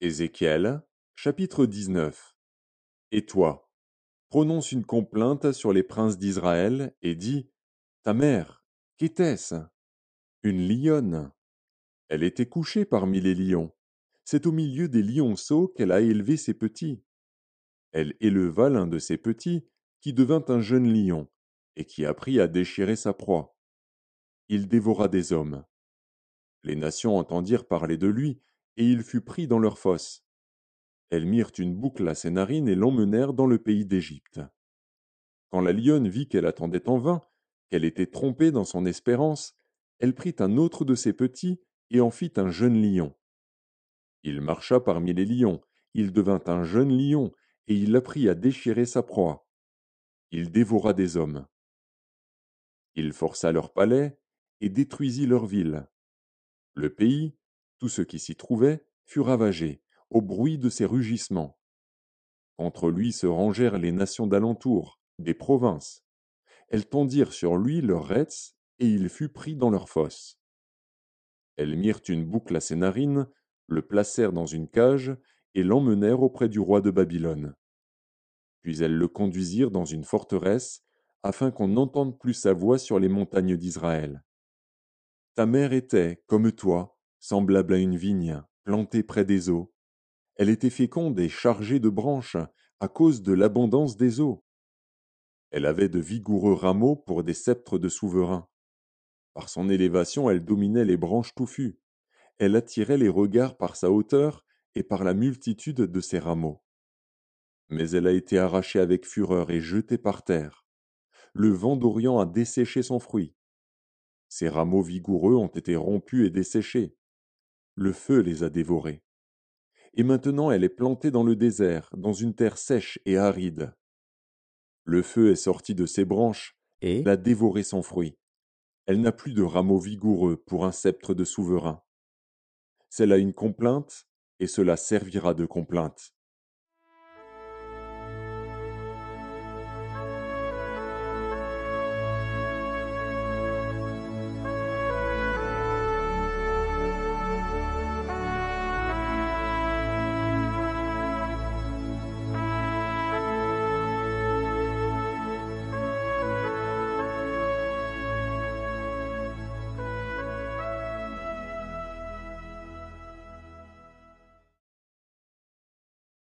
Ézéchiel, chapitre 19. Et toi, prononce une complainte sur les princes d'Israël et dis, ta mère, qu'était-ce? Une lionne. Elle était couchée parmi les lions. C'est au milieu des lionceaux qu'elle a élevé ses petits. Elle éleva l'un de ses petits, qui devint un jeune lion, et qui apprit à déchirer sa proie. Il dévora des hommes. Les nations entendirent parler de lui, et il fut pris dans leurs fosses. Elles mirent une boucle à ses narines et l'emmenèrent dans le pays d'Égypte. Quand la lionne vit qu'elle attendait en vain, qu'elle était trompée dans son espérance, elle prit un autre de ses petits et en fit un jeune lion. Il marcha parmi les lions, il devint un jeune lion, et il apprit à déchirer sa proie. Il dévora des hommes. Il força leurs palais et détruisit leurs villes. Le pays, tout ce qui s'y trouvait, fut ravagé, au bruit de ses rugissements. Contre lui se rangèrent les nations d'alentour, des provinces. Elles tendirent sur lui leurs rets, et il fut pris dans leurs fosses. Elles mirent une boucle à ses narines, le placèrent dans une cage, et l'emmenèrent auprès du roi de Babylone. Puis elles le conduisirent dans une forteresse, afin qu'on n'entende plus sa voix sur les montagnes d'Israël. Ta mère était, comme toi, semblable à une vigne, plantée près des eaux. Elle était féconde et chargée de branches, à cause de l'abondance des eaux. Elle avait de vigoureux rameaux pour des sceptres de souverains. Par son élévation, elle dominait les branches touffues. Elle attirait les regards par sa hauteur et par la multitude de ses rameaux. Mais elle a été arrachée avec fureur et jetée par terre. Le vent d'Orient a desséché son fruit. Ses rameaux vigoureux ont été rompus et desséchés. Le feu les a dévorés. Et maintenant elle est plantée dans le désert, dans une terre sèche et aride. Le feu est sorti de ses branches, elle Et a dévoré son fruit. Elle n'a plus de rameaux vigoureux pour un sceptre de souverain. C'est là une complainte, et cela servira de complainte.